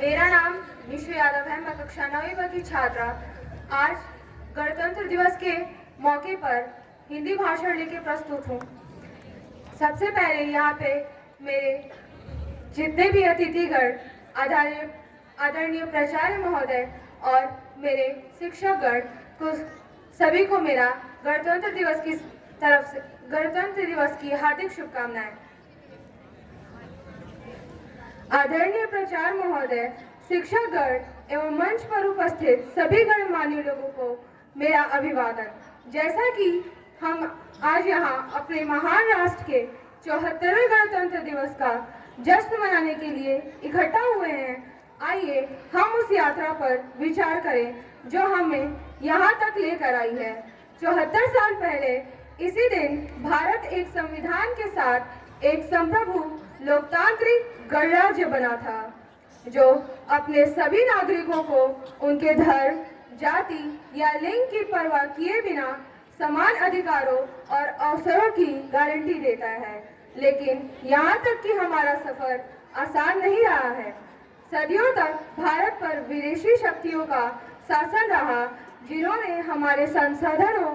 मेरा नाम निशु यादव है। मैं कक्षा 9वीं की छात्रा आज गणतंत्र दिवस के मौके पर हिंदी भाषण लेके प्रस्तुत हूँ। सबसे पहले यहाँ पे मेरे जितने भी अतिथिगण, आदरणीय प्राचार्य महोदय और मेरे शिक्षकगण को सभी को मेरा गणतंत्र दिवस की हार्दिक शुभकामनाएं। आदरणीय प्राचार्य महोदय, शिक्षकगण एवं मंच पर उपस्थित सभी गणमान्य लोगों को मेरा अभिवादन। जैसा कि हम आज यहाँ अपने महान राष्ट्र के 74वें गणतंत्र दिवस का जश्न मनाने के लिए इकट्ठा हुए हैं, आइए हम उस यात्रा पर विचार करें जो हमें यहाँ तक लेकर आई है। 74 साल पहले इसी दिन भारत एक संविधान के साथ एक संप्रभु लोकतांत्रिक गणराज्य बना था, जो अपने सभी नागरिकों को उनके धर्म, जाति या लिंग की परवाह किए बिना समान अधिकारों और अवसरों की गारंटी देता है। लेकिन यहाँ तक कि हमारा सफर आसान नहीं रहा है। सदियों तक भारत पर विदेशी शक्तियों का शासन रहा, जिन्होंने हमारे संसाधनों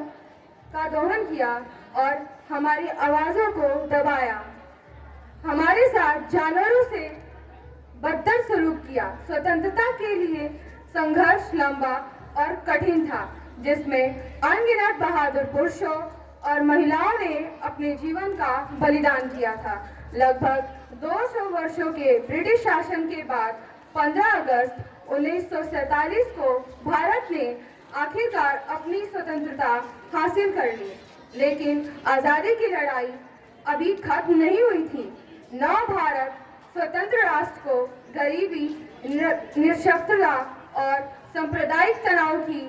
का दोहन किया और हमारी आवाजों को दबाया, हमारे साथ जानवरों से बदतर सलूक किया। स्वतंत्रता के लिए संघर्ष लंबा और कठिन था, जिसमें अनगिनत बहादुर पुरुषों और महिलाओं ने अपने जीवन का बलिदान किया था। लगभग 200 वर्षों के ब्रिटिश शासन के बाद 15 अगस्त 1947 को भारत ने आखिरकार अपनी स्वतंत्रता हासिल कर ली, लेकिन आजादी की लड़ाई अभी खत्म नहीं हुई थी। नव भारत स्वतंत्र राष्ट्र को गरीबी, निरक्षरता और सांप्रदायिक तनाव की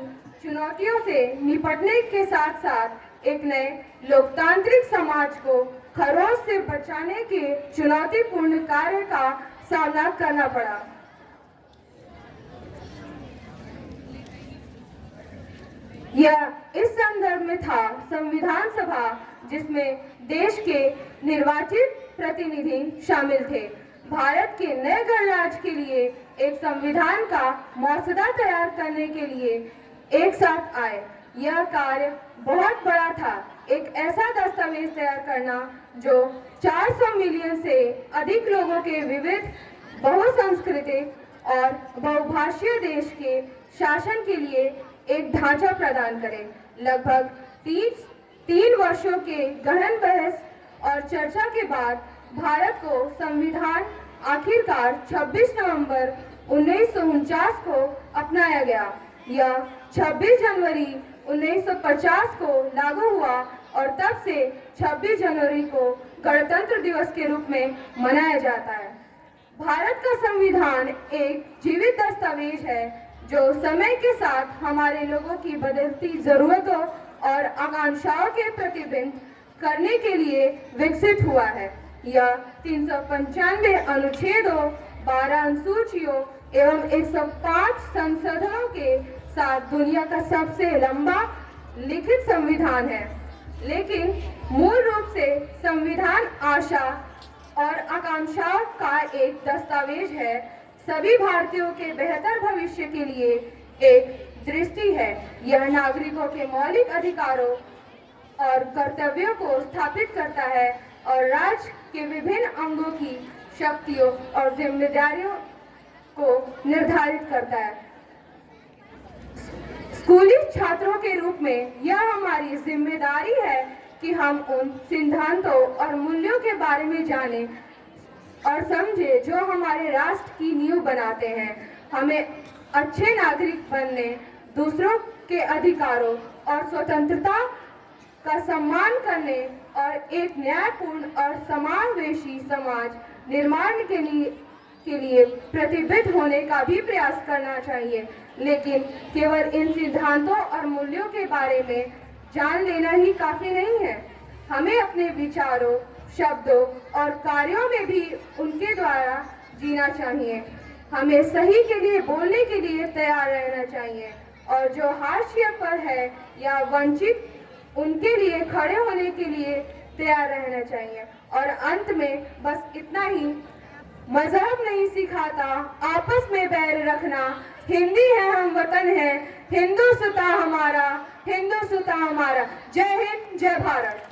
चुनौतियों से निपटने के साथ साथ एक नए लोकतांत्रिक समाज को खरोंच से बचाने के चुनौतीपूर्ण कार्य का सामना करना पड़ा। यह इस संदर्भ में था संविधान सभा, जिसमें देश के निर्वाचित प्रतिनिधि शामिल थे। भारत के नए गणराज्य के लिए एक संविधान का मसौदा तैयार करने के लिए एक साथ आए। यह कार्य बहुत बड़ा था, एक ऐसा दस्तावेज तैयार करना जो 400 मिलियन से अधिक लोगों के विविध, बहुसांस्कृतिक और बहुभाषीय देश के शासन के लिए एक ढांचा प्रदान करे। लगभग 3 वर्षों के गहन बहस और चर्चा के बाद भारत को संविधान आखिरकार 26 नवंबर 1949 को अपनाया गया। यह 26 जनवरी 1950 को लागू हुआ और तब से 26 जनवरी को गणतंत्र दिवस के रूप में मनाया जाता है। भारत का संविधान एक जीवित दस्तावेज है जो समय के साथ हमारे लोगों की बदलती जरूरतों और आकांक्षाओं के प्रतिबिंब करने के लिए विकसित हुआ है। यह 395 अनुच्छेदों, 12 अनुसूचियों एवं 105 संशोधनों के साथ दुनिया का सबसे लंबा लिखित संविधान है। लेकिन मूल रूप से संविधान आशा और आकांक्षाओं का एक दस्तावेज है, सभी भारतीयों के बेहतर भविष्य के लिए एक दृष्टि है। यह नागरिकों के मौलिक अधिकारों और कर्तव्यों को स्थापित करता है और राज्य के विभिन्न अंगों की शक्तियों और जिम्मेदारियों को निर्धारित करता है। स्कूली छात्रों के रूप में यह हमारी जिम्मेदारी है कि हम उन सिद्धांतों और मूल्यों के बारे में जानें और समझें जो हमारे राष्ट्र की नींव बनाते हैं। हमें अच्छे नागरिक बनने, दूसरों के अधिकारों और स्वतंत्रता का सम्मान करने और एक न्यायपूर्ण और समावेशी समाज निर्माण के लिए प्रतिबद्ध होने का भी प्रयास करना चाहिए। लेकिन केवल इन सिद्धांतों और मूल्यों के बारे में जान लेना ही काफी नहीं है। हमें अपने विचारों, शब्दों और कार्यों में भी उनके द्वारा जीना चाहिए। हमें सही के लिए बोलने के लिए तैयार रहना चाहिए और जो हाशिए पर है या वंचित, उनके लिए खड़े होने के लिए तैयार रहना चाहिए। और अंत में बस इतना ही, मजहब नहीं सिखाता आपस में बैर रखना, हिंदी है हम वतन है, हिंदू सुता हमारा, हिंदू सुता हमारा। जय हिंद, जय भारत।